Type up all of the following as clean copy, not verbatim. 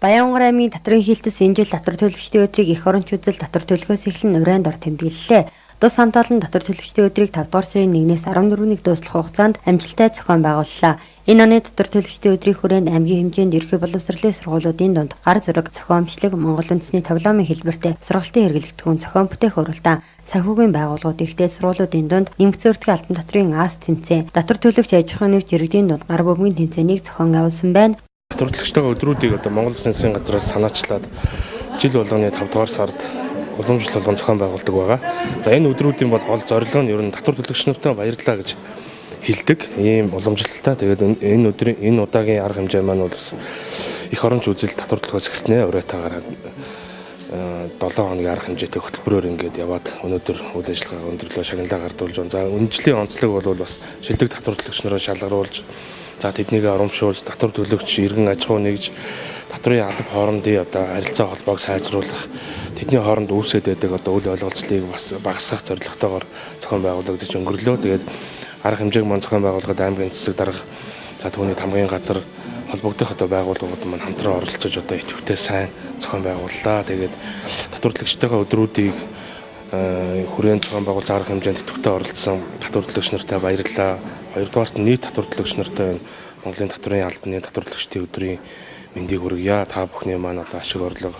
Баянгар аймгийн татрын хилтэс энэ жил татвар төлөгчдийн өдрийг эх оронч үзэл татвар төлөхөөс эхлэн урайнд ор тэмдэглэлээ. Тус хамт олон татвар төлөгчдийн өдрийг 5 дугаар сарын 1-ээс 14-нд дуусгах хугацаанд амжилттай зохион байгууллаа. Энэ оны татвар төлөгчдийн өдрийн хүрээнд аймгийн хэмжээнд ерхий боловсролын сургуулиудын дунд гар зураг, зохион бичлэг, Монгол үндэсний тоглоомын хэлбэртэй сургалтын хэрэглэгдэхүүн, зохион бүтээх уралдаан, санхүүгийн байгууллагууд ихтэй сургуулиудын дунд нэмэгцөөртгөө алтан татрын аас тэмцээн, татвар төлөгч аж ахуйн нэгж иргэдийн дунд гар бөмбөгийн тэмцээнийг зохион явуулсан байна. Татвар төлөгчдийн өдрүүдийг Монгол Улсын засгийн газраас санаачлаад жил болгоны 5 дугаар сард уламжлал болгон зохион байгуулдаг байгаа. За энэ өдрүүдийн бол гол зорилго нь ер нь татвар төлөгч нартай баярлалаа гэж хэлдэг ийм уламжлалтай. Тэгээд энэ удаагийн арга хэмжээ маань бол эх оронч үзэл татвар төлөхөөс эхэлснээр уреатаагаар 7 хоногийн арга хэмжээтэй хөтөлбөрөөр ингээд яваад өнөөдөр үйл ажиллагаа өндөрлөө шагналаа гардуулж байна. За үнэжлийн онцлог бол бас шилдэг татвар төлөгч нараа шалгаруулж за тэднийг урамшуулж татвар төлөгч иргэн аж ахуй нэгж татврын алба хоорондын харилцаа холбоог сайжруулах тэдний хооронд үүсээд байдаг үйл ойлголцлыг бас багасгах зорилготойгоор зохион байгуулагдаж өнгөрлөө. Тэгээд арга хэмжээг маань зохион байгуулахад аймгийн цэцэг дарга за түүний тамгын газар холбогдох байгууллагууд маань хамтран оролцож идэвхтэй сайн зохион байгууллаа. Тэгээд татвар төлөгчдийн өдрүүдийг хүрээнд зохион байгуулсан арга хэмжээнд идэвхтэй оролцсон татвар төлөгч нартай баярлалаа. Хоёрдугаарт нийт татвар төлөгч нартай Монголын татрын албаны татвар төлөгчдийн өдрийн мэндийг хүргье. Та бүхний маань ашиг орлого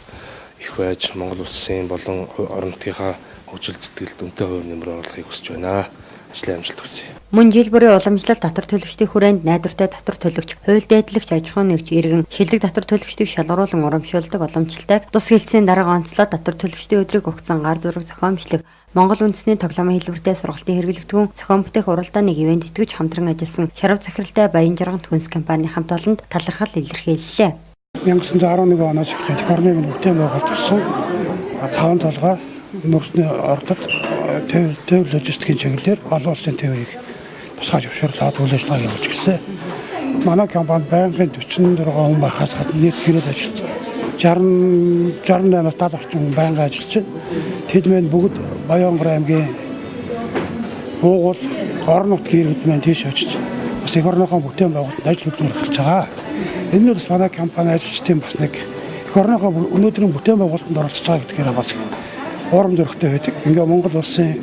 их байж Монгол улсын болон орон нутгийнхаа хөгжил зэтгэлд үнэтэй хувь нэмэр оруулахыг хүсэж байна. Ажлын амжилт хүсье. Мөн жил бүрийн уламжлалт татвар төлөгчдийн хүрээнд найдвартай татвар төлөгч, хууль дээдлэгч, аж ахуйн нэгж иргэн, шилдэг татвар төлөгчдийг шалгаруулан урамшуулдаг уламжлалтыг тус хэлтсийн дарга онцлоод татвар төлөгчдийн өдрийг огцон гар зураг зохион бичлэг, Монгол үндэсний тоглоомын хэлбэртэй сургалтын хэрэглэгдэхүүн, зохион бүтээх уралдааныг ивент итгэж хамтран ажилласан Шарав захиралтай Баян жаргал хүнс компани хамт олонд талархал илэрхийллээ. 1911 оноос эхлээд эх орны бүтээн байгуулагдсан 5 толгой нөөцний ордод тээвэр логистикийн чиглэлээр олон улсын тээврийг тусгай зөвшөөрлөд үйл ажиллагаа явуулж гэлээ. Манай компани байнгын 44 хүн байхаас гадна нийт гэрэл ажилч 68-аас 70 орчим байнгын ажиллаж байна. Тэд мэн бүгд Баянгар аймгийн буугууд орон нутгийн иргэд мэн тийш очиж бас эх орныхоо бүтээн байгуулалтанд ажил хөдөлмөр эхэлж байгаа. Энэ нь бас манай компани ажилчдын бас нэг эх орныхоо өнөөдрийн бүтээн байгуулалтанд оролцож байгаа гэдгээр бас урам зоригтой байдаг. Ингээ Монгол улсын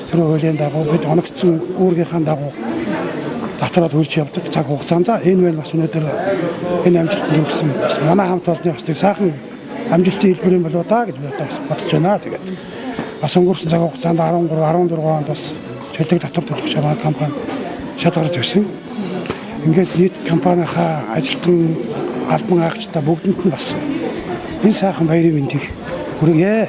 төрийн хуулийн дагуу бид оногдсон үүргийнхаа дагуу татвараа төлж явдаг цаг хугацаанд энэ мэн бас өнөөдөр энэ амжилтанд хүрсэн бас манай хамт олонны бас сайхан амжилтын хэлбэр юм болоо да гэж би одоо бас бодож байна. Тэгээд бас өнгөрсөн цаг хугацаанд 13, 14 онд бас шилдэг татвар төлөх манай компани шалгарч байсан. Ингээд нийт компанийнхаа ажилтан албан агчдаа бүгдэнд нь бас энэ сайхан баярын мэндийг хүргье.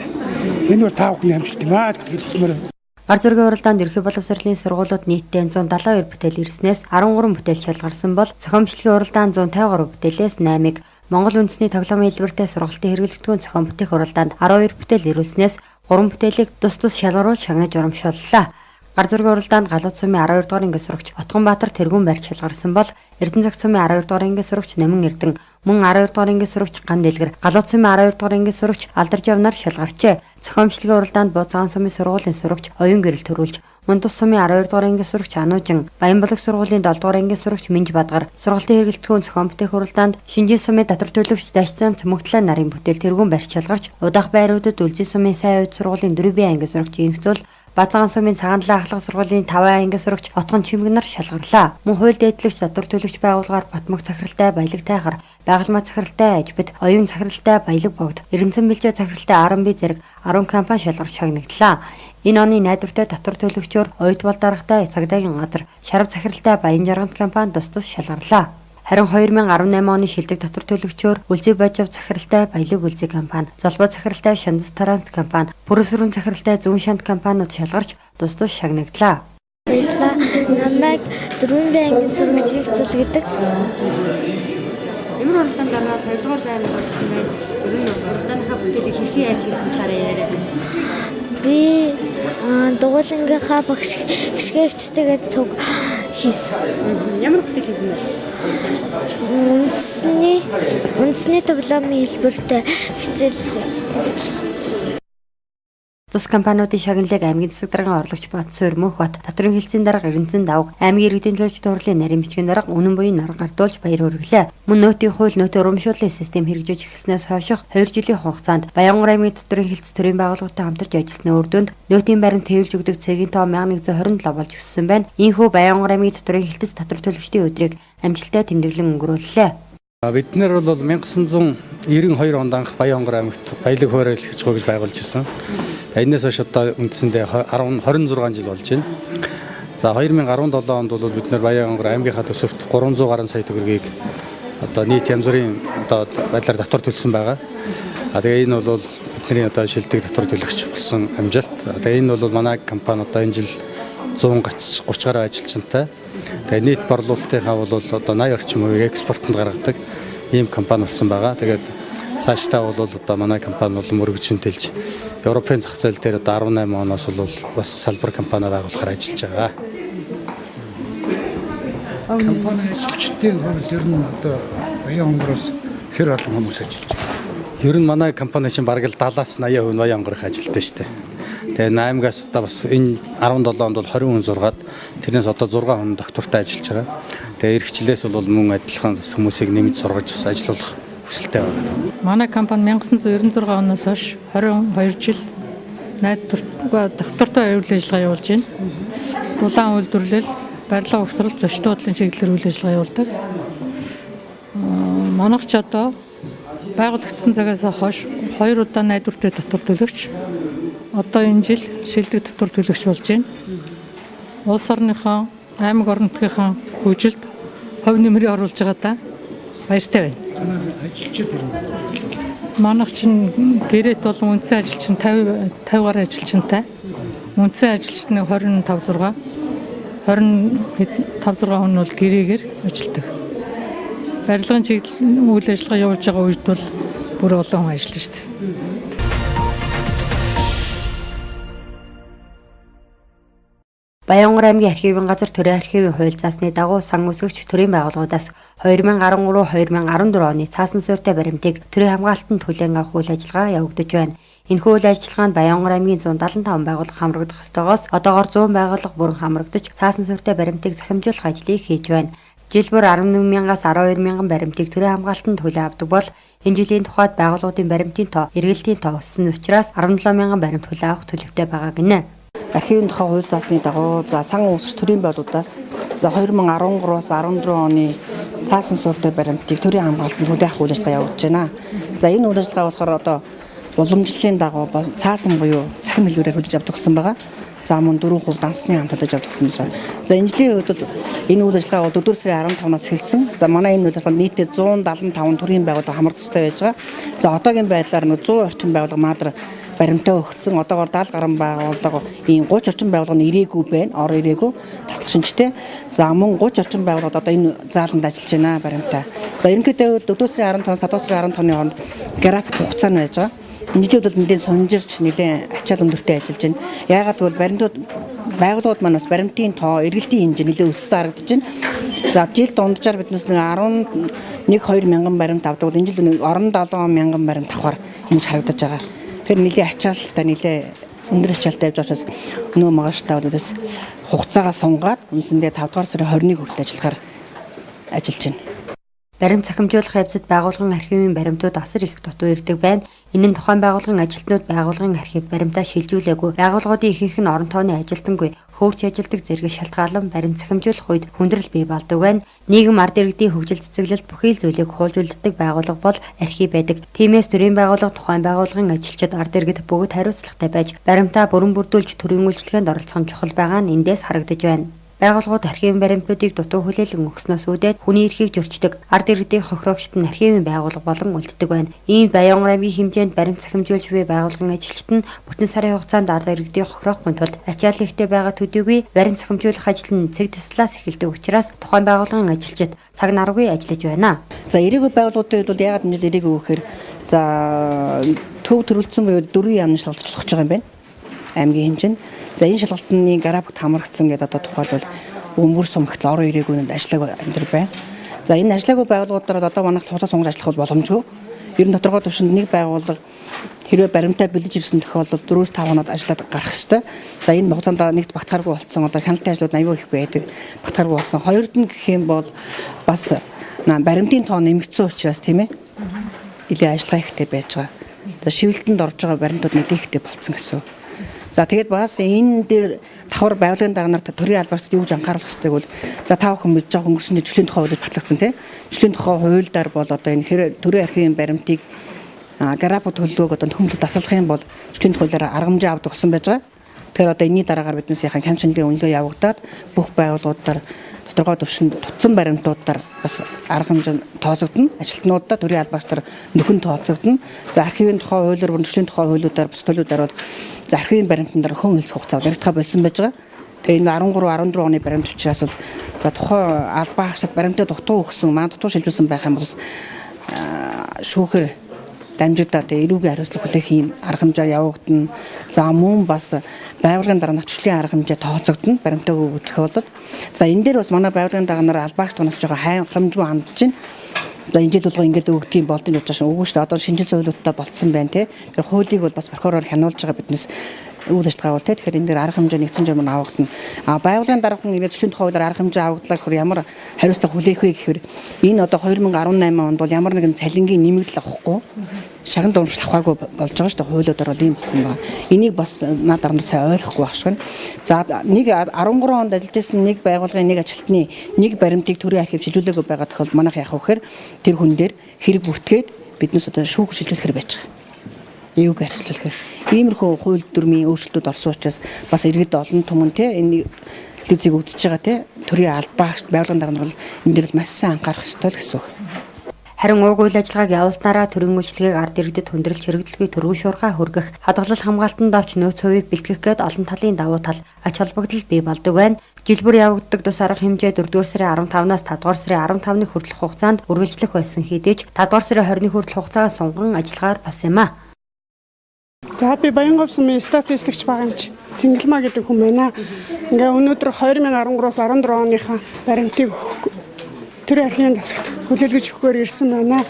Энэ бол тав хүний амжилт юм аа гэж хэлмээр. Гар зургийн уралдаанд ерхий боловсролын сургуулиуд нийтдээ 172 бүтээл ирснээс 13 бүтээл шалгарсан бол зохион бичлэгийн уралдаанд 153 бүтээлээс 8-ыг, Монгол үндэсний тоглоомын хэлбэртэй сургалтын хэрэглэгдэхүүн зохион бүтээх уралдаанд 12 бүтээл ирүүлснээс 3 бүтээлийг тус шалгаруулж шагнаж урамшууллаа. Гар зургийн уралдаанд Галууд сумын 12 дугаар ангид сурагч Отгонбаатар тэргүүн барьж шалгарсан бол Эрдэнэцэг сумын 12 дугаар ангид сурагч Намин Эрдэн, мөн 12 дугаар ангид сурагч Ган Дэлгэр, Галууд сумын 12 дугаар ангид сурагч Алдарж явнаар шалгарчээ. Зохион бичлэгийн уралдаанд Бууцаан сумын сургуулийн сурагч Оюун гэрэл төрүүлж, Мөн тус сумын 12 дугаар ангид сурагч Ануужин, Баянбалаг сургуулийн 7 дугаар ангид сурагч Минж Бадгар, сургалтын хэрэглэгдэхүүн зохион бүтээх уралдаанд Шинжийн сумын татвар төлөгч Дашцам Цөмөгтлөө нарын бүтээл тэргүүн барьж шалгарч, Удаах байруудад Үлзий сумын сайн үед сургуулийн 4-р ангид сурагч Инхзул, Базаан сумын Цагаанлаа ахлах сургуулийн 5 ангид сурагч Отгон Чимгэнар шалгарлаа. Мөн хууль дээдлэгч татвар төлөгч байгууллагаар Батмаг захиралтай Баялаг Тайхар, Байгалмаа захиралтай Ажбид, Оюун захиралтай Баялаг Богд, Эрдэнэцэн бэлчээ захиралтай Аранби зэрэг 10 компани шалгарч шагнаглалаа. Энэ оны найдвартай татвар төлөгчөөр Оюут бол даргатай цагдаагийн газар, Шарав захиралтай Баян жаргал компани тус шалгарлаа. Харин 2018 оны шилдэг татвар төлөгчөөр Үлзий Божов захиралтай Баялаг Үлзий компани, Золбоо захиралтай Шандас Транс компани, Бүрөсрөн захиралтай Зүүн шанд компаниуд шалгарч тус шагнаглалаа. Баярлалаа. Намайг 4-р ангийн сурагч Инхзул гэдэг. Ямар уралдаанд ороод 2-р зайд болсон байна. Ер нь уралдааныхаа бүтээлийг хэрхэн яаж хийсэн талаар яриад байна. Би дугуйлангийнхаа багш гიშгэгчтэйгээ цуг хийсэн. Ямар бүтээл хийсэн бэ? Үндэсний тоглоомын хэлбэртэй хичээл Цус компаниудын шагналыг аймгийн засаг даргын орлогч Батсуур Мөнхбат татрын хэлцийн дарга Эрдэнэцэн давг аймгийн иргэдийн төлөөлөгчдийн хурлын нарийн бичгийн дарга үнэн буян нарга гардуулж баяр хүргэлээ. Мөн нөтийн хууль нөтийн урамшууллын систем хэрэгжиж эхэлснээс хойших 2 жилийн хугацаанд Баянгар аймгийн татрын хэлц төрийн байгууллагатай хамтарч ажилласны үр дүнд нөтийн баримт хэвлж өгдөг цэгийн тоо 1127 болж өссөн байна. Ийхүү Баянгар аймгийн татрын хэлтэц татвар төлөгчдийн өдрийг амжилттай тэмдэглэн өнгөрүүллээ. Бид нэр бол 1992 онд анх Баянгар аймагт баялаг хуурайлгч гэж байгуулж ирсэн. Энээс хойш одоо үндсэндээ 26 жил болж байна. За 2017 онд бол бид нэр Баянгар аймгийнхаа төсөвт 300 гаруй сая төгрөгийг одоо нийт янз бүрийн одоо байдлаар татвар төлсөн байгаа. Тэгээ энэ бол бидний одоо шилдэг татвар төлөгч болсон амжилт. Тэгээ энэ бол манай компани одоо энэ жил 130 гаруй ажилчинтай. Тэгээ нийт борлуулалтынхаа бол одоо 80 орчим хувийг экспортод гаргадаг ийм компани болсон байгаа. Тэгээд цаашдаа бол одоо манай компани бол мөрөгжинтэлж Европын зах зээл дээр одоо 18 оноос бол бас салбар компани байгуулахаар ажиллаж байгаа. Компани ажилчдын хувьд ер нь одоо Баянгараас хэр олон хүмүүс ажиллаж байна? Ер нь манай компани чинь бараг л 70-80% Баянгарах ажилтдаг шүү дээ. Тэгээ 8-аас одоо бас энэ 17 онд бол 20 хүн зургаад тэрнээс одоо 6 хүн доктортой ажиллаж байгаа. Тэгээ эрхчлээс бол мөн адилхан хүмүүсийг нэмж сургаж бас ажиллах хүсэлтэй байна. Манай компани 1996 оноос хойш 22 жил доктортой үйл ажиллагаа явуулж байна. Дулаан үйлдвэрлэл, барилга угсрал, зочид буудлын чиглэлээр үйл ажиллагаа явуулдаг. Манайх ч одоо байгуулагдсан цагаас хойш 2 удаа найдвартай татвар төлөгч. Одоо энэ жил шилдэг татвар төлөгч болж байна. Улс орныхоо аймаг орон нутгийнхаа хөгжилд хувь нэмрээ оруулж байгаадаа баяртай байна. Манайх чинь гэрээт болон үндсэн ажилчин 50 гаруй ажилчинтай. Үндсэн ажилчны 25 хүн бол гэрээгээр ажилладаг. Барилгын чиглэлийн үйл ажиллагаа явуулж байгаа үед бол бүр олон хүн ажиллаж шүү дээ. Баянгар аймгийн архивын газар төрийн архивын хууль заасны дагуу сан үсгэгч төрийн байгууллагуудаас 2013-2014 оны цаасан суурьтай баримтыг төрийн хамгаалтанд хүлээн авах үйл ажиллагаа явагдаж байна. Энэхүү үйл ажиллагаанд Баянгар аймгийн 175 байгууллага хамрагдах ёстойгоос одоогоор 100 байгууллага бүрэн хамрагдаж цаасан суурьтай баримтыг захимжуулах ажлыг хийж байна. Жил бүр 11,000-аас 12,000 баримтыг төрийн хамгаалтанд хүлээн авдаг бол энэ жилийн тухайд байгууллагуудын баримтын тоо, эргэлтийн тоо өссөн учраас 17,000 баримт хүлээн авах төлөвтэй байгаа гинэ. Архивын тухай хууль заасны дагуу сан үсгч төрийн байгууллагуудаас 2013-аас 14 оны цаасан суурьтай баримтыг төрийн хамгаалтанд хүлээх үйл ажиллагаа явуулж байна. За энэ үйл ажиллагаа болохоор одоо уламжлалын дагуу цаасан буюу цахим хэлбэрээр хүлээж авдаг гэсэн байгаа. За мөн 4% дансны хамт хүлээж авдаг гэсэн байна. За энэ жилийн үед бол энэ үйл ажиллагаа 4 сарын 15-наас эхэлсэн. За манай энэ үйл ажиллагаа нийтдээ 175 төрийн байгууллага хамрагдах ёстой байж байгаа. За одоогийн байдлаар 100 орчим байгууллага маадар баримтаа өгсөн. Одоогоор 70 гаруй байгууллага ийм 30 орчим байгууллага ирээгүй байна. Ор ирээгүй таслах шинжтэй. За мөн 30 орчим байгууллагууд одоо энэ зааланд ажиллаж байна баримтаа. За ерөнхийдөө 4 сарын 15-аас 7 сарын 15-ны хооронд график хугацаа нь байж байгаа. Энэ жилд бол нэлээд сонжирч нэлээд ачаал өндөртэй ажиллаж байна. Яагаад гэвэл байгууллагууд маань бас баримтын тоо, эргэлтийн хэмжээ нэлээд өссөн харагдаж байна. За жил дунджаар биднээс 11-2 мянган баримт авдаг бол энэ жил 17 мянган баримт авахар энэ харагдаж байгаа. Тэр нэлээд ачаалтай нэлээд өндөр ачаалтай явж учраас өнөө магаштай бол хугацаагаа сунгаад үндсэндээ 5 дугаар сарын 21 хүртэл ажиллахаар ажиллаж байна. Баримт захимжуулах явцад байгууллагын архивын баримтууд асар их дутуу ирдэг байна. Энэ нь тухайн байгууллагын ажилтнууд байгууллагын архив баримтаа шилжүүлээгүй, байгууллагуудын ихэнх нь орон тооны ажилтангүй, хөвч ажилдаг зэрэг шалтгаалan баримт захимжуулах үед хүндрэл бий болдог байна. Нийгэм ард иргэдийн хөгжил цэцэглэлд бүхий л зүйлийг хуулжуулдаг байгууллага бол архив байдаг. Тиймээс төрийн байгууллага тухайн байгууллагын ажилчид ард иргэд бүгд хариуцлагатай байж баримтаа бүрэн бүрдүүлж төрийн үйлчлэгэнд оролцох нь чухал байгаа нь эндээс харагдаж байна. Байгууллагууд архивын баримтуудыг дутуу хүлээлгэн өгснөөс үүдээд хүний эрхийг зөрчдөг ард иргэдийн хохирогчд нь архивын байгууллага болон үлддэг байна. Ийм Баянгар аймгийн хэмжээнд баримт захимжуулж буй байгууллагын ажилчид нь бүтэн сарын хугацаанд ард иргэдийн хохирохын тулд ачаал ихтэй байгаа төдийгүй баримт захимжуулах ажил нь цэг таслаас эхэлдэг учраас тухайн байгууллагын ажилчид цаг наргүй ажиллаж байна. За ирээгүй байгууллагуудад бол яагаад энэ ирээгүй гэхээр за төв төрөлдсөн буюу 4 яамны шалгалт болох байгаа юм байна. Аймгийн хэмжээнд. За энэ шалгалтны графикт хамрагдсан гэдэг одоо тухайлбал өмгөр сумхт орон ирээгүй нь ажиллаагүй энэ байна. За энэ ажиллаагүй байгууллагуудаар одоо манайх хугацаа сунгаж ажиллах бол боломжгүй. Ер нь тодорхой түвшинд нэг байгууллага хэрвээ баримтаа бэлдэж ирсэн тохиолдолд 4-5 хоноод ажиллаад гарах ёстой. За энэ хугацаанд нэгт багтахааргүй болсон. Одоо хяналтын ажлууд аюул их байдаг. Багтахааргүй болсон. Хоёрд нь гэх юм бол бас баримтын тоо нэмэгдсэн учраас тийм ээ. Илээ ажиллагаа ихтэй байж байгаа. За шивэлтэнд орж байгаа баримтууд нэлээд ихтэй болсон гэсэн. За тэгээд бас энэ дээр давхар байгууллагын дарга нарт төрийн албаас юу гэж анхааруулах хэрэгтэй бол за та бүхэн мэдж байгаа өнгөрсөн жилийн тухай хуулиуд батлагдсан тийм. Жилийн тухай хуулиудаар бол одоо энэ төрийн архивын баримтыг гарапо төлөвлөгөөг одоо нөхөмлөд тасалдах юм бол жилийн хуулиараа арга хэмжээ авдаг болсон байж байгаа. Тэгэхээр одоо энэний дараагаар биднээсийн хян шинжилгээ үнэлгээ явагдаад бүх байгууллагуудаар тодорхой түвшинд тутсан баримтуудаар бас арга хэмжээ тооцогдно. Ажилтнуудаа төрийн албаагчдаар нөхөн тооцогдно. За архивын тухай хуулиар бүрдлийн тухай хуулиудаар бас төлөвлөөр за архивын баримтан дараа хон хэлцэх хугацаа баригдах болсон байж байгаа. Тэгээ энэ 13 14 оны баримт учраас бол за тухайн албаагчдад баримтаа дутуу өгсөн, маань дутуу шилжүүлсэн байх юм бол шүүхээр дамжигдаа тэгээ эрүүгийн хариуцлага хүлээх юм арга хэмжээ явагдана. За мөн бас байгууллагын дараа навчлалын арга хэмжээ тооцогдно. Баримтаа өгөх бол за энэ дээр бас манай байгууллагын дараа нараа албаагч тунаас жоохон харамжгүй хандж байна. За энэ жил болгоо ингээд өгдөг юм болдын гэж байна. Үгүй шүү дээ. Одоо шинжил зөвлөлтөд болцсон байна те. Тэр хуулийг бол бас прокурор хянуулж байгаа биднес үйл ажиллагаа бол те. Тэгэхээр энэ дээр арга хэмжээ нэгдсэн жим авагдана. Байгууллагын дараахан ирээдүйн тухай арга хэмжээ авагдлаа гэхээр ямар хариуцлага хүлээх вэ гэхээр энэ одоо 2018 онд бол ямар нэгэн цалингийн нэмэгдэл авахгүй шагнал дурамжлах аваагүй болж байгаа шүү дээ. Хуулиудаар бол ийм болсон байна. Энийг бас над дарамт сайн ойлгохгүй байх шиг. За нэг 13 онд ажиллаж байсан нэг байгууллагын нэг ажилтны нэг баримтыг төрийн архив шилжүүлээгүй байгаа тохиолдолд манайх яах вэ гэхээр тэр хүн дээр хэрэг бүртгээд биднээс одоо шүүх шилжүүлэхээр байж байгаа. Юуг хариуцлах иймэрхүү хууль дүрмийн өөрчлөлтүүд орсон учраас бас иргэд олон түмэн те энэ телевизийг үзэж байгаа те төрийн албаагч байгууллагын дарга нар энэ дээр маш сайн анхаарах ёстой л гэсэн үг. Харин уг үйл ажиллагааг явуулснараа төрийн үйлчлэгийг ард иргэдэд хүндрэлж хэрэглэхийг төрөө шуурхай хүргэх, хадгалал хамгаалтанд авч нөөц хувийг бэлтгэх гээд олон талын давуу тал ач холбогдол бий болдог байна. Жил бүр явагддаг тус арга хэмжээ 4-р сарын 15-наас 5-р сарын 15-ны хүртэлх хугацаанд үргэлжлэх байсан хэдий ч 5-р сарын 20-ны хүртэлх хугацаагаар сунган ажиллагаар бас юм а. За би Баянгов сумын статистикч байгаа юм чи Цэнгэлмаа гэдэг хүн байна. Ингээ өнөөдөр 2013-аас 14 оныхаа баримтыг төрийн архивын засагт хүлээлгэж өгөхөөр ирсэн байна.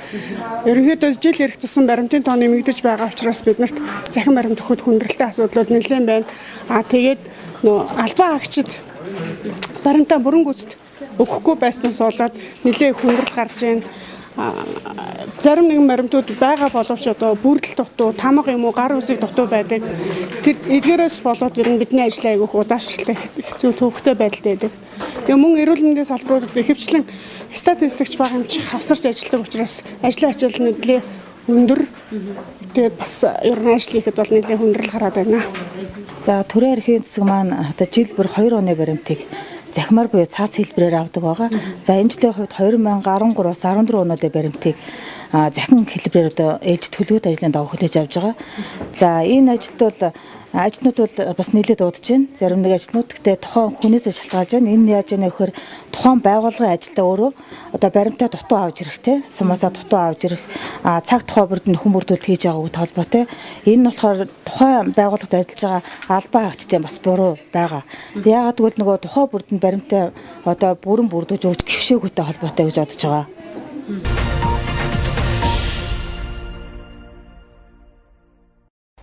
Ерөнхийдөө жил ирэх тусам баримтын тоо нэмэгдэж байгаа учраас биднэрт захин баримт өгөхөд хүндрэлтэй асуудлууд нэлээд байна. Тэгээд албан агчид баримтаа бүрэн гүйцэд өгөхгүй байснаас болоод нэлээд хүндрэл гарч байна. Зарим нэгэн баримтууд байгаа боловч одоо бүрдэл дутуу, тамга юм уу, гар үсэг дутуу байдаг. Тэр эдгээрээс болоод бидний ажил айгүйх удаашралтай хэцүү төвөгтэй байдалтай байдаг. Тэгээ мөн эрүүл мэндийн салбаруудад ихэвчлэн статистикч байгаа юм чи хавсарч ажилладаг учраас ажлын ачаал нэлээд өндөр. Тэгээд бас ер нь ажил хийхэд бол нэлээд хүндрэл гараад байна. За төрийн архивын засаг маань одоо жил бүр 2 оны баримтыг захимаар буюу цаас хэлбэрээр авдаг байгаа. За энэ жилийн хувьд 2013-аас 14 онооны баримтыг захин хэлбэрээр одоо ээлж төлөвлөлт ажлын дагуу хүлээж авч байгаа. За энэ ажилд бол ажлнууд бол бас нэлээд дуудаж байна. Зарим нэг ажлнууд гэхдээ тухайн хүнээсээ шалтгаалж байна. Энэ яаж яана гэхээр тухайн байгууллагын ажилдаа өөрөө одоо баримтаа дутуу авч ирэхтэй, сумаасаа дутуу авч ирэх, цаг тухай бүрд нөхөн бүрдүүлэлт хийж байгаагүй толботой. Энэ нь болохоор тухайн байгууллагад ажиллаж байгаа албан агчдын бас буруу байгаа. Яагаад гэвэл нөгөө тухайн бүрд нь баримтаа одоо бүрэн бүрдүүлж өгч гівшээгүйтэй холбоотой гэж бодож байгаа.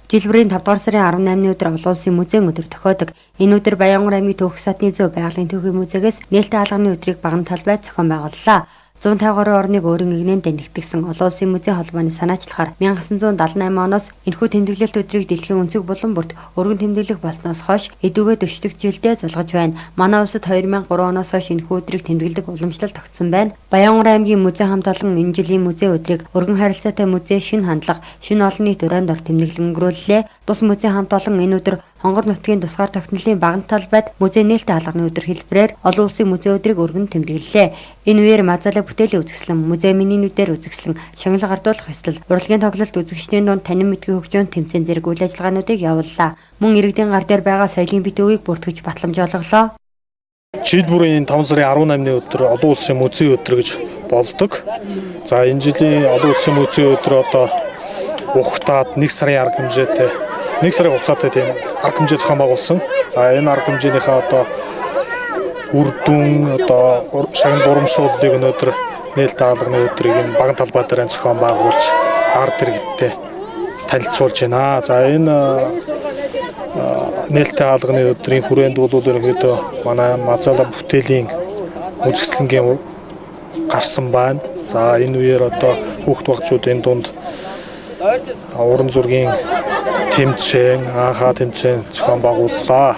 Жилбэрийн 5-р сарын 18-ны өдөр олон улсын музейн өдөр тохиодог. Энэ өдөр Баянгар аймгийн Түүх садны зөв байгалийн түүхийн музейгээс нээлттэй хаалганы өдрийг баган талбай зохион байгууллаа. 150 гаруй орныг өөрийн игнэнд танигдсан олон улсын музейн холбооны санаачлахаар 1978 оноос энэхүү тэмдэглэлт өдрийг дэлхийн өнцөг булан бүрт өргөн тэмдэглэх болсноос хойш эдүгээ 40 жилдээ золгож байна. Манай улсад 2003 оноос хойш энэхүү өдрийг тэмдэглэдэг уламжлал тогтсон байна. Баянгар аймгийн музей хамт олон энэ жилийн музей өдрийг өргөн харилцаатай музей шинэ хандлага, шинэ олон нийт дураанд ор тэмдэглэн өнгөрүүллээ. Тус музей хамт олон энэ өдөр Хонгор нутгийн тусгаар тогтнолын баган талбайд музей нээлттэй хаалганы өдөр хэлбэрээр олон улсын музей өдрийг өргөн тэмдэглэлээ. Энэ үеэр мазалаг бүтээлийн үзэсгэлэн, музей менюнүүдээр үзэсгэлэн, шагналыг ардуулах ёслол, урлагийн тоглолт үзэгчдийн дунд танин мэдгэн хөгжөөнд тэмцээн зэрэг үйл ажиллагаануудыг явууллаа. Мөн иргэдийн гар дээр байгаа соёлын бит өвийг бүртгэж батламжуулгалаа. Жил бүрийн 5 сарын 18-ны өдөр олон улсын музей өдөр гэж болдог. За энэ жилийн олон улсын музей өдөр одоо ухтаад 1 сарын арга хэмжээтэй 1 сарын хугацаатай тийм арга хэмжээ зохион байгуулсан. За энэ арга хэмжээнийхээ одоо үр дүн одоо шагнал урамшууллыг өнөөдөр нээлттэй хаалганы өдрийг энэ баган талбай дээр зохион байгуулж ард иргэдтэй танилцуулж байна. За энэ нээлттэй хаалганы өдрийн хүрээнд бол ерөнхийдөө манай Мазала бүтээлийн үзэсгэлэнгийн гарсан байна. За энэ үеэр одоо хүүхд багчуудын дунд уран зургийн тэмцээн, анхаа тэмцээн зохион байгууллаа.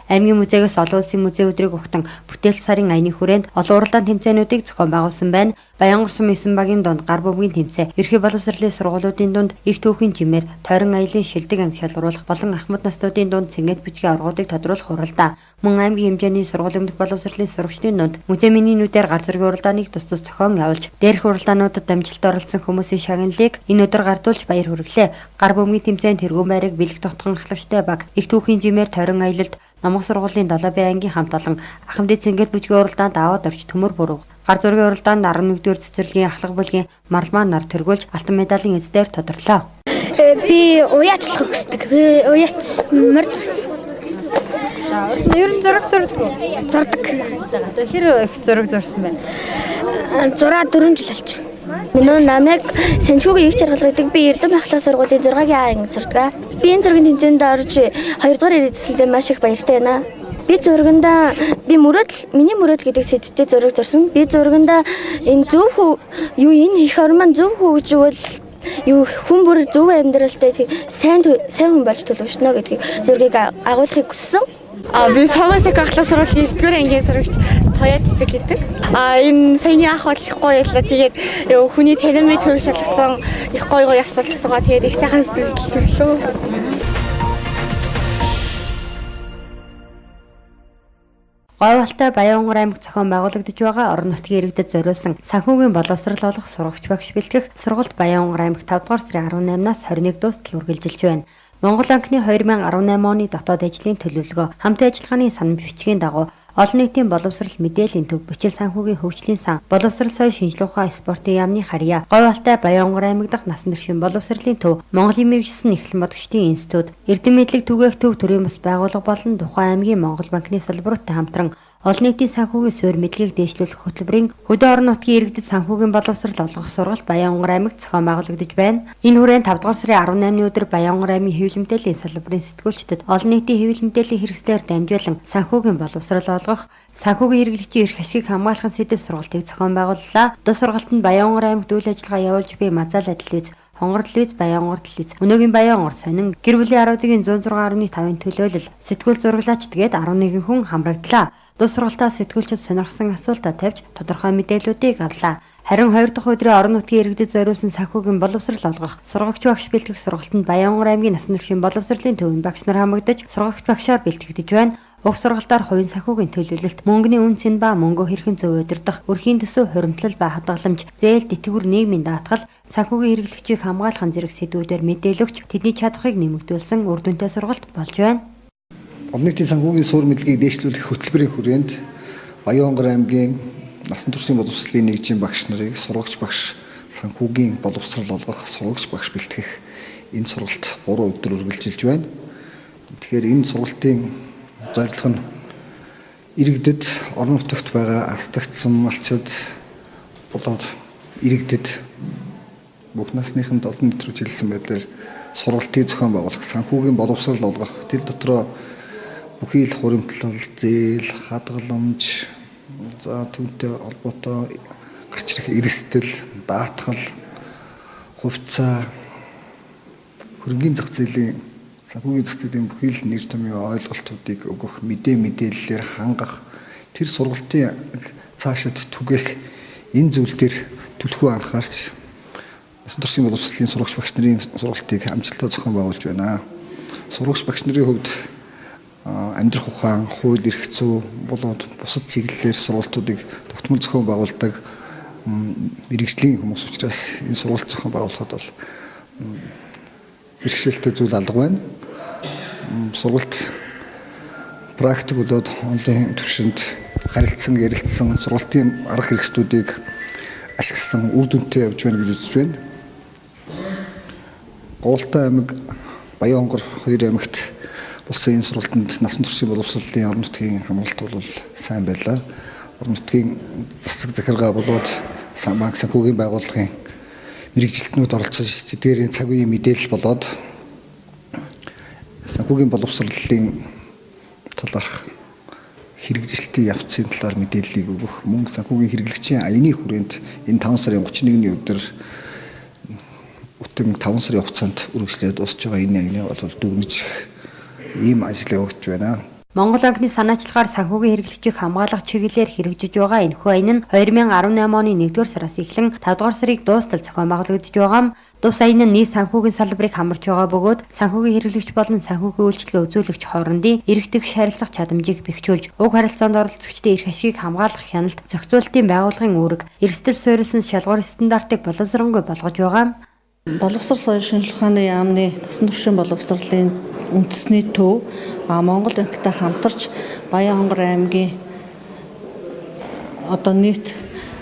Аймгийн музейгээс олон улсын музей өдрийг ухтан бүтээлч сарын аяны хүрээнд олон уралдаан тэмцээнүүдийг зохион байгуулсан байна. Баянгар сум 9 багийн дунд гар бөмбөгийн тэмцээн, ерхий боловсролын сургуулиудын дунд их түүхийн жимээр, тойрон аялын шилдэг анги шалгаруулах болон ахмад настуудын дунд цэнгэт бичгийн аргуудыг тодруулах уралдаан. Мөн аймгийн хэмжээний сургууль өмнөх боловсролын сурагчдын дунд музей минийнүүдээр гар зургийн уралдааныг тус тус зохион явуулж, дээрх уралдаануудад дамжилт оролцсон хүмүүсийн шагналыг энэ өдөр гардуулж баяр хүргэлээ. Гар бөмбөгийн тэмцээнд тэргүүн байрыг бэлэг тогтхон ахлагчтай баг, их түүхийн жимээр тойрон аялалд намх сургуулийн 70 ангийн хамт олон ахмадын цэнгэт бүжгийн уралдаанд аваад орж төмөр бүрэг. Гар зургийн уралдаанд 11-р цэцэрлэгийн ахлах бүлгийн марламаа нар тэргүүлж алтан медалийн эздээр тодорлоо. Би уяачлах хүсдэг. Би уяач морд ус. Ер нь зураг зурдаг. Хэр их зураг зурсан байна? 4 жил болж байна. Минь намайг Сэнчгүүгийн их жаргал гэдэг би Эрдэм ахлах сургуулийн 6-гийн анги сурдаг. Би энэ зургийн тэмцээнд орж 2 дугаар ирээдсэлдээ маш их баяртай байна. Би зургандаа миний мөрөөдөл гэдэг сэдвтэй зураг зурсан. Би зургандаа энэ энэ их ормон зөв хөгжүүл хүн бүр зөв амьдралтай сайн хүн болж төлөвшнө гэдгийг зургийг агуулхыг хүссэн. Би Совосик ахлах сургуулийн 9-р ангийн сурагч Тояд цэг гэдэг. Энэ саяны ах бол их гоё ялла. Тэгээд хүний танин мэд хөөг шалгасан их гоё асуулт асуугаа. Тэгээд их сайхан сэтгэл төрлөө. Говьалтай Баянгар аймагт зохион байгуулагдаж байгаа орон нутгийн иргэдэд зориулсан санхүүгийн боловсрал олох сургагч багш бэлтгэх сургалт Баянгар аймагт 5 дугаар сарын 18-наас 21 дуустал үргэлжилж байна. Монгол банкны 2018 оны дотоод ажлын төлөвлөгөө, хамт ажиллагааны санам бичгийн дагуу олон нийтийн боловсрал мэдээллийн төв, бичил санхүүгийн хөгжлийн сан, боловсрал соёл шинжилгээ ухаан спортын яамны харьяа, Говьалтай Баянгар аймаг дахь насан туршийн боловсролын төв, Монголын мэргэжсэн эхлэн бодогчдын институт, Эрдэм мэдлэг түгээх төв төрийн бас байгууллага болон Тухайн аймгийн Монгол банкны салбаруудтай хамтран олон нийтийн санхүүгийн суурь мэдлэгийг дээшлүүлэх хөтөлбөрийн хөдөө орон нутгийн иргэдэд санхүүгийн боловсрал олгох сургалт Баянгар аймагт зохион байгуулагдаж байна. Энэ хүрээнд 5 дугаар сарын 18-ны өдөр Баянгар аймгийн хэвлэл мэдээллийн салбарын сэтгүүлчдэд олон нийтийн хэвлэл мэдээллийн хэрэгслээр дамжуулан санхүүгийн боловсрал олгох, санхүүгийн хэрэглэгчийн эрх ашиг хамгаалахын сэдэв сургалтыг зохион байгууллаа. Дус сургалтанд Баянгар аймагт үйл ажиллагаа явуулж буй Мазала телевиз, Хонгор телевиз, Баянгар телевиз, Өнөөгийн Баянгар сонин, гэр бүлийн аруудын 106.5-ын төлөөлөл, сэтгүүл зураглаач тэгээд 11 хүн хамрагдлаа. Дус сургалтаас сэтгүүлчид сонирхсан асуултаа тавьж тодорхой мэдээллүүдийг авлаа. Харин 2 дахь өдрийн орон нутгийн иргэдэд зориулсан санхүүгийн боловсрал олгох сургагч багш бэлтгэх сургалтанд Баянгар аймгийн насан туршийн боловсролын төвийн багш нар хамрагдаж сургагч багшаар бэлтгэгдэж байна. Уг сургалтаар хувийн санхүүгийн төлөвлөлт, мөнгөний үн цэн ба мөнгө хэрхэн зөв удирдах, өрхийн төсөв хуримтлал ба хадгаламж, зээл тэтгэвэр нийгмийн даатгал, санхүүгийн хэрэглэгчийг хамгаалахын зэрэг сэдвүүдээр мэдээлөгч тэдний чадхыг нэмэгдүүлсэн үр дүнтэй сургалт болж байна. Олон нийтийн санхүүгийн суурь мэдлэгийг дээшлүүлэх хөтөлбөрийн хүрээнд Баянгар аймгийн насан туршийн боловсролын нэгжийн багш нарыг сургагч багш санхүүгийн боловсрал олгох сургагч багш бэлтгэх энэ сургалт 3 өдөр үргэлжилж байна. Тэгэхээр энэ сургалтын зорилго нь иргэдэд орон нутагт байгаа астагдсан малчид болоод иргэдэд бүх насныханд олон нийт рүү чиглэсэн байдлаар сургалтыг зохион байгуулах, санхүүгийн боловсрал олгох, тэр дотроо бүхий л хуримтлал, зээл, хадгаламж, за түүнтэй холбоотой гарч ирэх эрсдэл, даатгал, хувьцаа, хөрөнгөний зах зээлийн санхүүгийн зах зээлийн бүхий л нэр томьёо ойлголтуудыг өгөх, мэдээллээр хангах, тэр сургалтын цаашид түгээх энэ зүйл дээр түлхүү анхаарч насан туршийн боловсролын сурагч багш нарын сургалтыг амжилттай зохион байгуулж байна. Сурагч багш нарын хувьд амьдрах ухаан, хууль эрх зүй болоод бусад чиглэлээр сургалтуудыг тогтмол зохион байгуулдаг мэргэжлийн хүмүүс учраас энэ сургалт зохион байгуулахад бол бэрхшээлтэй зүйл алга байна. Сургалт практик болоод онлайн түвшинд харилцсан, ярилцсан сургалтын арга хэрэгслүүдийг ашигласан үр дүнтэй явж байна гэж үзэж байна. Говьалтай аймаг, Баянгар хоёр аймагт болсон энэ сургалтанд насан туршийн боловсролын орон нутгийн хамгаалалт бол сайн байлаа. Орон нутгийн засаг захиргаа болоод банк санхүүгийн байгууллагын мэрэгжилтнүүд оролцож тэдгээрийн цаг үеийн мэдээлэл болоод санхүүгийн боловсролын талаарх хэрэгжилтийн явцын талаар мэдээллийг өгөх мөн санхүүгийн хэрэглэгчийн аяны хүрээнд энэ 5 сарын 31-ний өдөр бүтэн 5 сарын хугацаанд үргэлжлээд дуусж байгаа энэ аяны бол дүгнэж ийм ажил явагдаж байна. Монгол банкны санаачлагаар санхүүгийн хэрэглэгчийг хамгаалах чиглэлээр хэрэгжиж байгаа энэхүү аян нь 2018 оны 1-р сараас эхлэн 5-р сарыг дуустал зохион байгуулагдж байгаа юм. Тус аян нь нийт санхүүгийн салбарыг хамарч байгаа бөгөөд санхүүгийн хэрэглэгч болон санхүүгийн үйлчилгээ үзүүлэгч хоорондын эргэтгэж харилцах чадамжийг бэхжүүлж, уг харилцаанд оролцогчдын эрх ашигыг хамгаалах хяналт, зохицуулалтын байгууллагын үүрэг, эрсдэл суурилсан шалгуур стандартыг боловсронгүй болгож байгаа. Боловсрол соёл шинжилгээ ухааны яамны насан туршийн боловсролын үндэсний төв Монгол банктай хамтарч Баян-Хонгор аймгийн нийт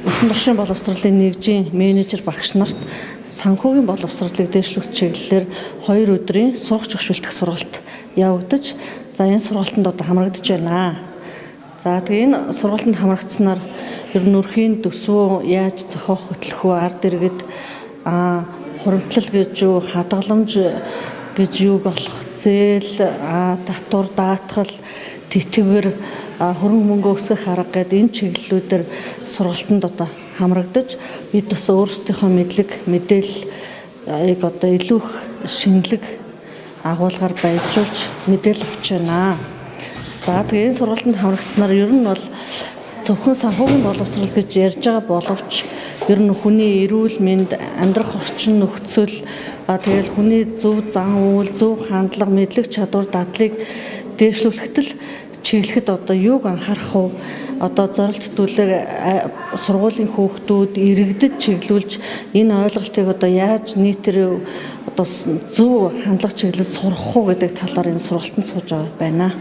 насан туршийн боловсролын нэгжийн менежер багш нарт санхүүгийн боловсролыг дэвшлэх чиглэлээр 2 өдрийн сургач өгш бэлтгэх сургалт явагдаж, энэ сургалтанд хамрагдаж байна. Тэгээ энэ сургалтанд хамрагдсанаар ер нь өрхийн төсвөө яаж зохиох хөтлөх вэ, ард иргэд хуримтлал гэж юу, хадгаламж гэж юу болох, зээл, татвар даатгал, тэтгэвэр, хөрөнгө мөнгө өсгөх арга гэдэг энэ чиглэлүүдээр сургалтанд хамрагдаж, бид бас өөрсдийнхөө мэдээллийг илүү их шинэлэг агуулгаар баяжуулж мэдээлэл авч байна. Тэгээ энэ сургалтанд хамрагдсанаар ер нь бол зөвхөн санхүүгийн боловсрол гэж ярьж байгаа боловч ер нь хүний эрүүл мэнд, амьдрах орчин нөхцөл, тэгэл хүний зөв зан үйл, зөв хандлага, мэдлэг чадвар, дадлыг дээшлүүлэхэд чиглэхэд юуг анхаарах вэ? Зорилт төлөв сургуулийн хүүхдүүд иргэдэд чиглүүлж энэ ойлголтыг яаж нийтээр зөв хандлага чиглэл сурах уу гэдэг талаар энэ сургалтанд сууж байна.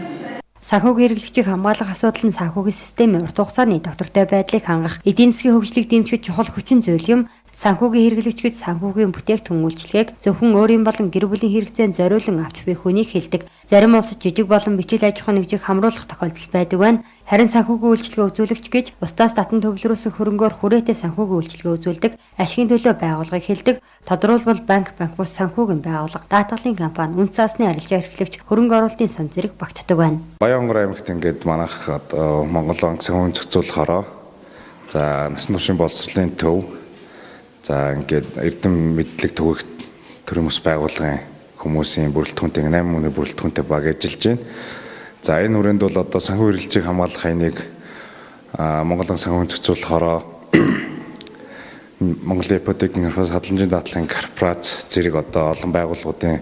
Санхүүгийн хэрэглэгчийг хамгаалах асуудал нь санхүүгийн системийн урт хугацааны доктортой байдлыг хангах, эдийн засгийн хөгжлийг дэмжих чухал хүчин зүйл юм. Санхүүгийн хэрэглэгчид санхүүгийн бүтээгдэхүүн үйлчилгээг зөвхөн өөрийн болон гэр бүлийн хэрэгцээнд зориулан авч буй хүнийг хэлдэг. Зарим улсад жижиг болон бичил аж ахуйн нэгжийг хамруулах тохиолдол байдаг байна. Харин санхүүгийн үйлчилгээ үзүүлэгч гэж бусдаас татан төвлөрүүлсэн хөрөнгөөр хүрээтэй санхүүгийн үйлчилгээ үзүүлдэг, ашигын төлөө байгууллагыг хэлдэг. Тодорхойлбол банк бус санхүүгийн байгууллага, даатгалын компани, үнэ цаасны арилжаа эрхлэгч, хөрөнгө оруулалтын сан зэрэг багтдаг байна. Баян-Хонгор аймагт ингээд манайх Монгол банк санхүүгийн зохицуулахаараа насан туршийн боловсролын төв, ингээд эрдэм мэдлэг төвөгт төрийн бас байгууллагын хүмүүсийн бүрэлдэхүүнтэй 8 хүний бүрэлдэхүүнтэй баг ажиллаж байна. Энэ хүрээнд бол санхүү хэрэглэгчийг хамгаалах хаяныг Монгол банк санхүүгийн зохицуулахаараа Монголын ипотекийн хадгаламжийн даатгалын корпорац зэрэг олон байгууллагуудын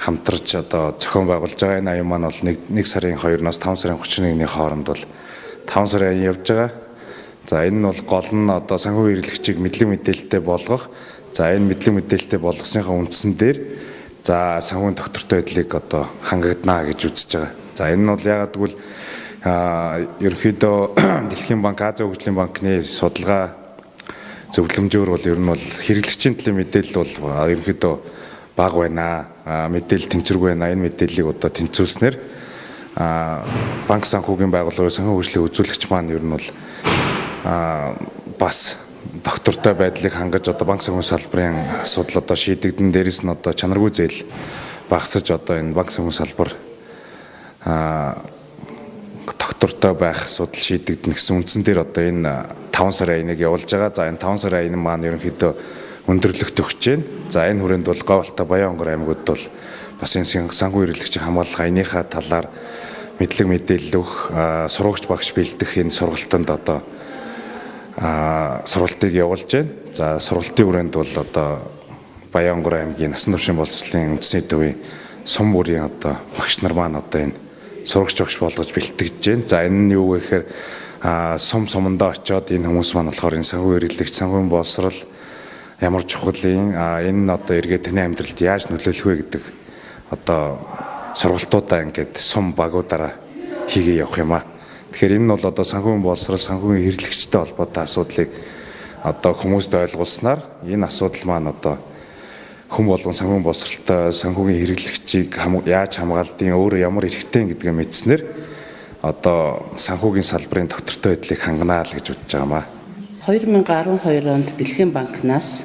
хамтарч зохион байгуулж байгаа. Энэ аян маань бол 1 сарын 2-оос 5 сарын 31-ний хооронд бол 5 сарын аян явж байгаа. Энэ нь бол гол нь санхүү хэрэглэгчийг мэдлэг мэдээлэлтэй болгох. Энэ мэдлэг мэдээлэлтэй болгосныхаа үндсэн дээр санхүүгийн доктортой байдлыг хангагдана гэж үзэж байгаа. Энэ нь бол яагаад гэвэл ерөнхийдөө Дэлхийн банк, Азийн хөгжлийн банкны судалгаа зөвлөмжөөр бол ер нь бол хэрэглэгчийн төлөө мэдээлэл бол ерөнхийдөө бага байна. Мэдээлэл тэнцвэргүй байна. Энэ мэдээллийг тэнцвүүлснээр банк санхүүгийн байгууллагын санхүү хөгжлийн үзүүлэгч маань ер нь бол бас доктортой байдлыг хангаж банк санхүүгийн салбарын асуудал шийдэгдэн, дээрээс нь чанаргүй зээл багасж энэ банк санхүүгийн салбар доктортой байх асуудал шийдэгдэн гэсэн үндсэн дээр энэ 5 сарын аяныг явуулж байгаа. Энэ 5 сарын аян маань ерөнхийдөө өндөрлөгт өгч байна. Энэ хүрээнд бол говьалтай Баян-Хонгор аймагуд бол бас энэ санхүү хэрэглэгчийн хамгаалах аяныхаа талаар мэдлэг мэдээлэл өгөх, сургагч багш бэлдэх энэ сургалтанд сургалтыг явуулж байна. Сургалтын хүрээнд бол Баян-Хонгор аймгийн насан туршийн боловсролын үндэсний төвийн сум бүрийн багш нар маань энэ сургагч багш болгож бэлтгэж байна. Энэ нь юу вэ гэхээр сумдоо очиод энэ хүмүүс маань болохоор энэ санхүү хэрэглэгч, санхүүгийн боловсрол ямар чухал энэ эргээд таны амьдралд яаж нөлөөлөх вэ гэдэг сургалтуудаа ингээд сум багуудаараа хийгээ явах юм аа. Тэгэхээр энэ нь бол санхүүгийн боловсрол, санхүүгийн хэрэглэгчтэй холбоотой асуудлыг хүмүүст ойлгуулснаар энэ асуудал маань хүн болгон санхүүгийн боловсролтой, санхүүгийн хэрэглэгчийг яаж хамгаалдیں, өөрөө ямар эрхтэй гэдгээ мэдснээр санхүүгийн салбарын доктортой байдлыг хангана л гэж бодож байгаа юм аа. 2012 онд Дэлхийн банкнаас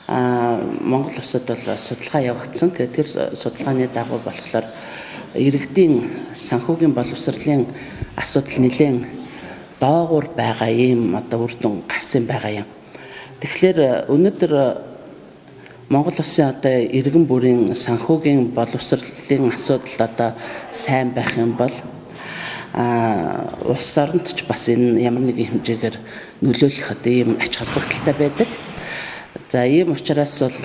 Монгол улсад бол судалгаа явагдсан. Тэгээд тэр судалгааны дагуу болохоор иргэдийн санхүүгийн боловсролын асуудал нэлээд доогуур байгаа юм одоо үр дүн гарсан байгаа юм. Тэгэхээр өнөөдөр Монгол улсын одоо иргэн бүрийн санхүүгийн боловсролын асуудал одоо сайн байх юм бол улс оронд ч бас энэ ямар нэгэн хэмжээгээр нөлөөлөх одоо ийм ач холбогдолтой байдаг. За ийм учраас бол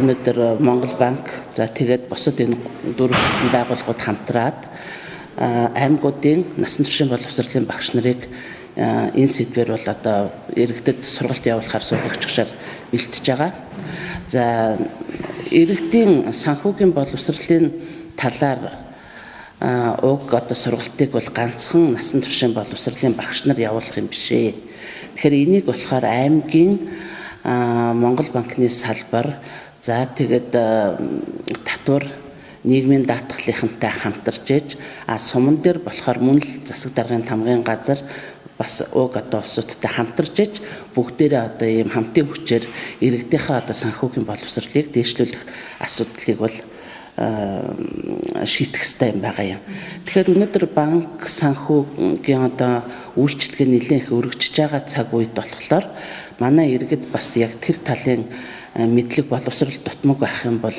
өнөөдөр Монгол банк за тэгээд бусад энэ дөрвөн байгууллагууд хамтраад аймагуудын насан туршийн боловсролын багш нарыг энэ сэдвээр бол одоо иргэдэд сургалт явуулахаар сургагчаар бэлтэж байгаа. За иргэдийн санхүүгийн боловсролын талаар уг одоо сургалтыг бол ганцхан насан туршийн боловсролын багш нар явуулах юм биш ээ. Тэгэхээр энийг болохоор аймгийн Монгол банкны салбар за тэгээд татвар нийгмийн даатгалынхантай хамтарч ээж суман дээр болохоор мөн л засаг даргын тамгын газар бас уг одоо улсуудтай хамтарч ээж бүгдээрээ одоо ийм хамтын хүчээр иргэдийнхээ одоо санхүүгийн боловсролыг дээшлүүлэх асуудлыг бол шийдэх ёстой юм байгаа юм. Тэгэхээр өнөөдөр банк санхүүгийн одоо үйлчлэгээ нэлээд их өргөжж байгаа цаг үед болохоор манай иргэд бас яг тэр талын мэдлэг боловсрол дутмаг байх юм бол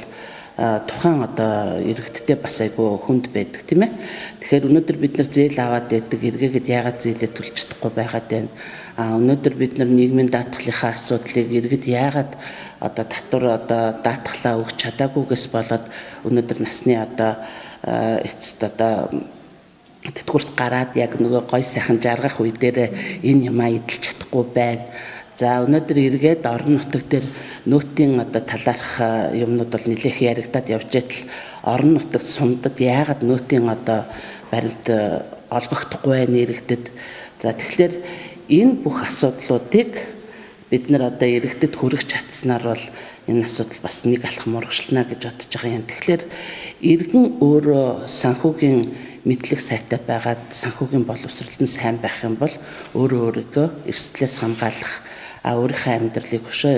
тухайн одоо иргэдтэй бас айгүй хүнд байдаг тийм ээ. Тэгэхээр өнөөдөр бид нар зээл аваад байдаг эргээгээд яагаад зээлээ төлж чадахгүй байгаад байна. Өнөөдөр бид нар нийгмийн даатгалынхаа асуудлыг иргэд яагаад одоо татвар одоо даатгалаа өгч чадаагүйгээс болоод өнөөдөр насны одоо эцэст одоо тэтгэврт гараад яг нөгөө гой сайхан жаргах үе дээр энэ юмаа идэлж чадахгүй байна. За өнөөдөр эргээд орон нутаг дээр нөтийн одоо талаарх юмнууд бол нэлээх яригадад явж байтал орон нутагт сумдад яагаад нөтийн одоо баримт олгогдохгүй байна иргэдэд. За тэгэхээр энэ бүх асуудлуудыг бид нар одоо иргэдэд хүргэж чадсанаар бол энэ асуудал бас нэг алхам урагшлана гэж бодож байгаа юм. Тэгэхээр иргэн өөрөө санхүүгийн мэдлэг сайтай байгаад санхүүгийн боловсролд нь сайн байх юм бол өөрийгөө эрсдлээс хамгаалах өөрийнхөө амьдралыг өшөө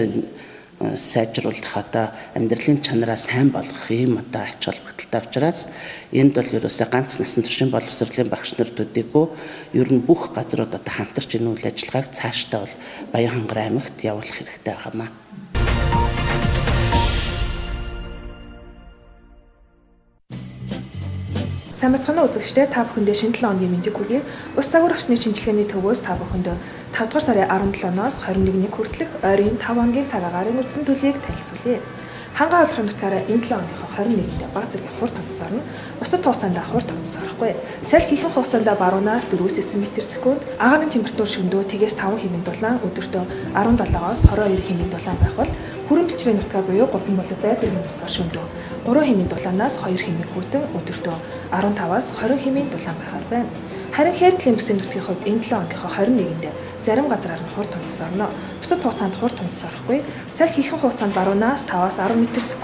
сайжруулах одоо амьдралын чанараа сайн болгох юм одоо ач холбогдолтой учраас энд бол ерөөсөө ганц насан туршийн боловсролын багш нар төдийгүй ер нь бүх газрууд одоо хамтарч энэ үйл ажиллагааг цаашдаа бол Баянхангар аймагт явуулах хэрэгтэй байгаамаа. Сайн бацгаана үзэгчдээ та бүхэндээ шинэ 7 оны мэндийг хүргэе. Ус цагур орчны шинжилгээний төвөөс та бүхэнд 5 дугаар сарын 17-ноос 21-ний хүртэлх ойрын 5 хоногийн цаг агарын үндсэн төлөвийг танилцуулъя. Хангаа олохын нутгаараа энэ 7 оныхоо 21-нд баг зэргийн хурд тонцос орно. Бусад хугацаанд хурд тонцос орохгүй. Салхи ихэнх хугацаанд баруунаас 4-9 м/сек, агарын температур шөнөдөө тгээс 5 хэмээн дулаан, өдөртөө 17-оос 22 хэмээн дулаан байх бол хүрэн төчрийн нутгаар буюу Гурван болов байдлын нутгаар шөнөдөө 3 хэмээн дулаанаас 2 хэмээн хүйтэн, өдөртөө 15-аас 20 хэмээн дулаан байхаар байна. Харин хайртлын бүсийн нутгийн хувьд энэ 7 оныхоо 21-нд зарим газраар нь хурд тонцос орно. Бусад хугацаанд хурд тонцос орохгүй. Салхи ихэнх хугацаанд баруунаас 5-аас 10 м/сек,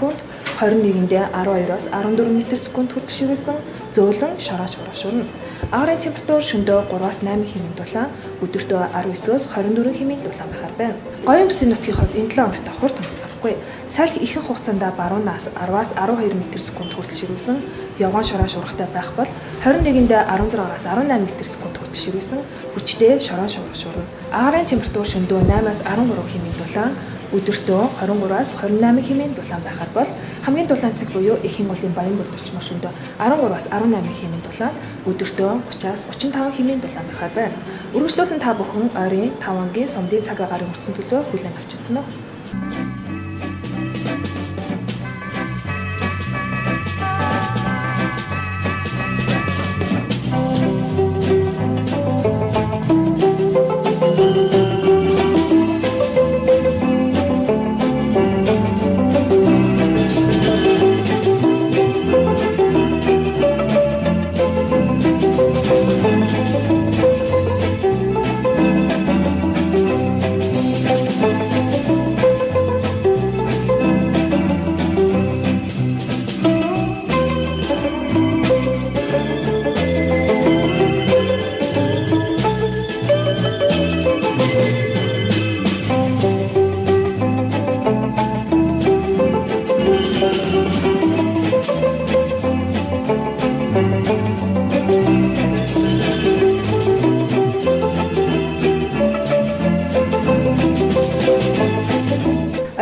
21-нд 12-оос 14 м/сек хүртэл ширүүлсэн зөөлөн шорооч урагшуурна. Агарын температур шөнөдөө 3-аас 8 хэмээн дулаан, өдөртөө 19-өөс 24 хэмээн дулаан байхаар байна. Гоён бүсийн нутгийн хувьд энэ 7 оногт хурд тонцос орохгүй. Салхи ихэнх хугацаанд баруунаас 10-аас 12 м/сек хүртэл ширүүлсэн явган шорооч урагтай байх бол 21-нд 16-аас 18 м/сек хүртэл ширүүлсэн хүчтэй шорооч урагшуурна. Агарын температур шөнөдөө 8-аас 13 хэмээн дулаан, өдөртөө 23-аас 28 хэмээн дулаан байхаар бол хамгийн дулаан цаг буюу эхийн голын баян бүрд орчмоор шөнөдөө 13-аас 18 хэмээн дулаан, өдөртөө 30-аас 35 хэмээн дулаан байхаар байна. Үргэлжлүүлэн та бүхэн ойрын 5 хоногийн сумдын цаг агарын үндсэн төлөө хүлээн авч үзсэн үү?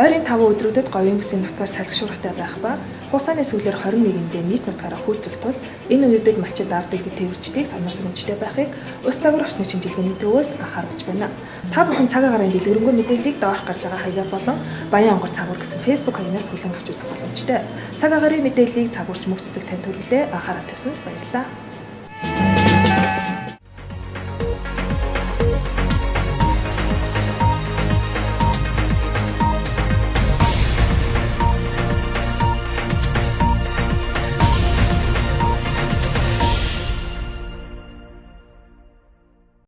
Ойрын 5 өдрүүдэд говийн бүсийн нутгаар салхишуурхтай байх ба хугацааны сүүлээр 21-нд нийт нутгаараа хүүтрэх тул энэ үедэд малчид авдаг гэж тэмэрчдийг сонор сэрэмжтэй байхыг ус загварчны шинжилгээний төвөөс анхааруулж байна. Та бүхэн цаг агарын дэлгэрэнгүй мэдээллийг доорх гарч байгаа хаягаар болон Баян онгор цагвар гэсэн Facebook хаягнаас хүлээн авч үзэх боломжтой. Цаг агарын мэдээллийг цагварч мөгцдөг танд хүргэлээ анхаарал тавьсанд баярлалаа.